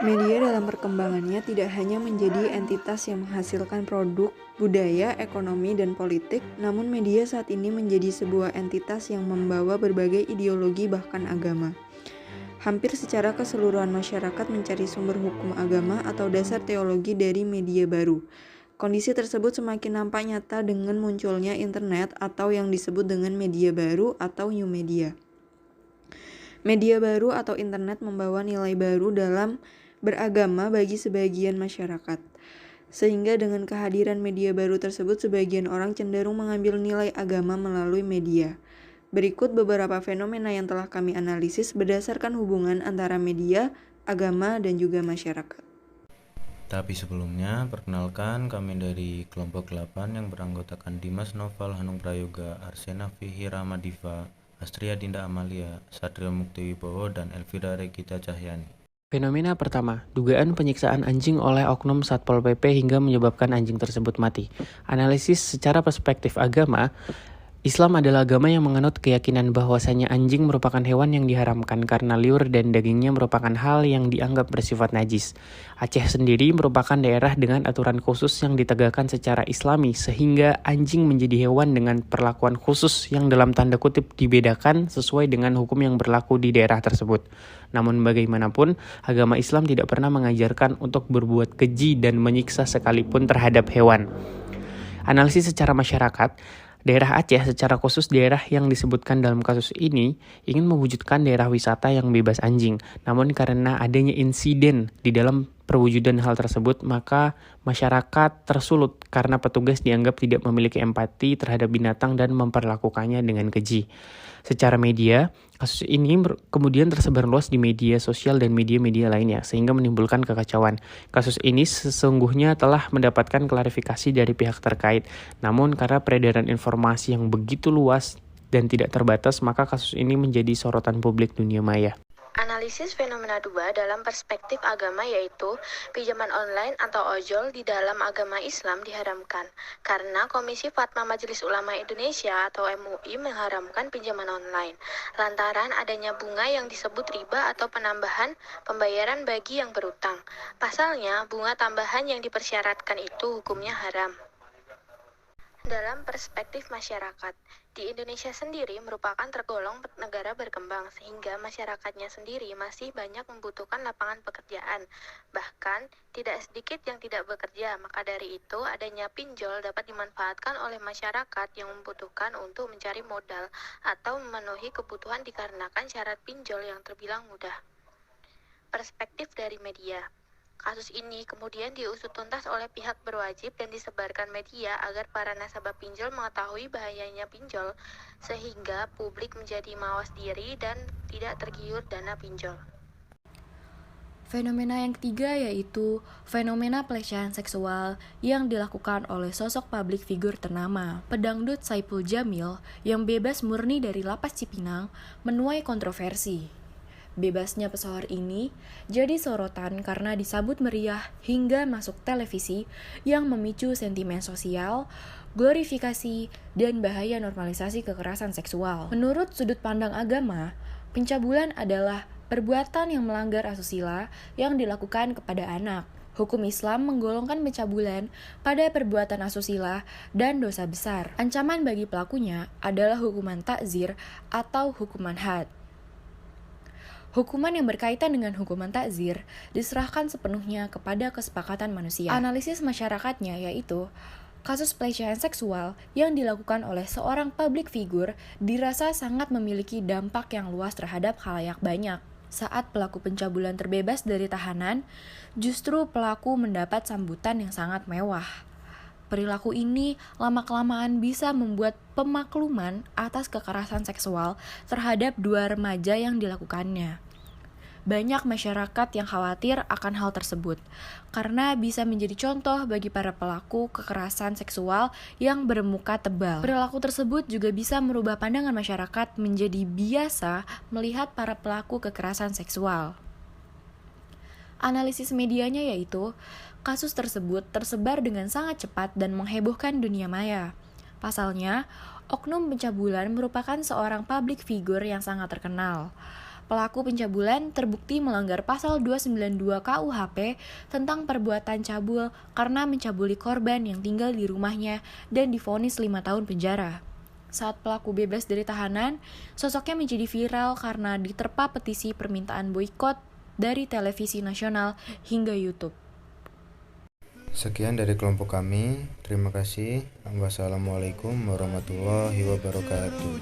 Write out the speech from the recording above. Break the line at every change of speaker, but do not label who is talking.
Media dalam perkembangannya tidak hanya menjadi entitas yang menghasilkan produk, budaya, ekonomi, dan politik, namun media saat ini menjadi sebuah entitas yang membawa berbagai ideologi bahkan agama. Hampir secara keseluruhan masyarakat mencari sumber hukum agama atau dasar teologi dari media baru. Kondisi tersebut semakin nampak nyata dengan munculnya internet atau yang disebut dengan media baru atau new media. Media baru atau internet membawa nilai baru dalam beragama bagi sebagian masyarakat. Sehingga dengan kehadiran media baru tersebut, sebagian orang cenderung mengambil nilai agama melalui media. Berikut beberapa fenomena yang telah kami analisis berdasarkan hubungan antara media, agama, dan juga masyarakat.
Tapi sebelumnya, perkenalkan kami dari kelompok 8 yang beranggotakan Dimas Noval Hanung Prayoga, Arsena Fihi Ramadiva, Astria Dinda Amalia, Satrio Mukti Wibowo, dan Elvira Regita Cahyani.
Fenomena pertama, dugaan penyiksaan anjing oleh oknum Satpol PP hingga menyebabkan anjing tersebut mati. Analisis secara perspektif agama, Islam adalah agama yang menganut keyakinan bahwasanya anjing merupakan hewan yang diharamkan karena liur dan dagingnya merupakan hal yang dianggap bersifat najis. Aceh sendiri merupakan daerah dengan aturan khusus yang ditegakkan secara Islami sehingga anjing menjadi hewan dengan perlakuan khusus yang dalam tanda kutip dibedakan sesuai dengan hukum yang berlaku di daerah tersebut. Namun bagaimanapun, agama Islam tidak pernah mengajarkan untuk berbuat keji dan menyiksa sekalipun terhadap hewan. Analisis secara masyarakat, daerah Aceh secara khusus daerah yang disebutkan dalam kasus ini ingin mewujudkan daerah wisata yang bebas anjing. Namun karena adanya insiden di dalam perwujudan hal tersebut, maka masyarakat tersulut karena petugas dianggap tidak memiliki empati terhadap binatang dan memperlakukannya dengan keji. Secara media, kasus ini kemudian tersebar luas di media sosial dan media-media lainnya, sehingga menimbulkan kekacauan. Kasus ini sesungguhnya telah mendapatkan klarifikasi dari pihak terkait, namun karena peredaran informasi yang begitu luas dan tidak terbatas, maka kasus ini menjadi sorotan publik dunia maya.
Analisis fenomena 2 dalam perspektif agama yaitu pinjaman online atau ojol di dalam agama Islam diharamkan karena Komisi Fatwa Majelis Ulama Indonesia atau MUI mengharamkan pinjaman online lantaran adanya bunga yang disebut riba atau penambahan pembayaran bagi yang berutang. Pasalnya, bunga tambahan yang dipersyaratkan itu hukumnya haram. Dalam perspektif masyarakat, di Indonesia sendiri merupakan tergolong negara berkembang sehingga masyarakatnya sendiri masih banyak membutuhkan lapangan pekerjaan. Bahkan, tidak sedikit yang tidak bekerja, maka dari itu adanya pinjol dapat dimanfaatkan oleh masyarakat yang membutuhkan untuk mencari modal atau memenuhi kebutuhan dikarenakan syarat pinjol yang terbilang mudah. Perspektif dari media. Kasus ini kemudian diusut tuntas oleh pihak berwajib dan disebarkan media agar para nasabah pinjol mengetahui bahayanya pinjol, sehingga publik menjadi mawas diri dan tidak tergiur dana pinjol.
Fenomena yang ketiga yaitu fenomena pelecehan seksual yang dilakukan oleh sosok publik figur ternama, pedangdut Saipul Jamil yang bebas murni dari lapas Cipinang menuai kontroversi. Bebasnya pesohor ini jadi sorotan karena disambut meriah hingga masuk televisi yang memicu sentimen sosial, glorifikasi, dan bahaya normalisasi kekerasan seksual. Menurut sudut pandang agama, pencabulan adalah perbuatan yang melanggar asusila yang dilakukan kepada anak. Hukum Islam menggolongkan pencabulan pada perbuatan asusila dan dosa besar. Ancaman bagi pelakunya adalah hukuman takzir atau hukuman had. Hukuman yang berkaitan dengan hukuman takzir diserahkan sepenuhnya kepada kesepakatan manusia. Analisis masyarakatnya yaitu kasus pelecehan seksual yang dilakukan oleh seorang public figure dirasa sangat memiliki dampak yang luas terhadap khalayak banyak. Saat pelaku pencabulan terbebas dari tahanan, justru pelaku mendapat sambutan yang sangat mewah. Perilaku ini lama-kelamaan bisa membuat pemakluman atas kekerasan seksual terhadap dua remaja yang dilakukannya. Banyak masyarakat yang khawatir akan hal tersebut, karena bisa menjadi contoh bagi para pelaku kekerasan seksual yang bermuka tebal. Perilaku tersebut juga bisa merubah pandangan masyarakat menjadi biasa melihat para pelaku kekerasan seksual. Analisis medianya yaitu, kasus tersebut tersebar dengan sangat cepat dan menghebohkan dunia maya. Pasalnya, oknum pencabulan merupakan seorang public figure yang sangat terkenal. Pelaku pencabulan terbukti melanggar pasal 292 KUHP tentang perbuatan cabul karena mencabuli korban yang tinggal di rumahnya dan divonis 5 tahun penjara. Saat pelaku bebas dari tahanan, sosoknya menjadi viral karena diterpa petisi permintaan boikot dari televisi nasional hingga YouTube.
Sekian dari kelompok kami. Terima kasih. Wassalamualaikum warahmatullahi wabarakatuh.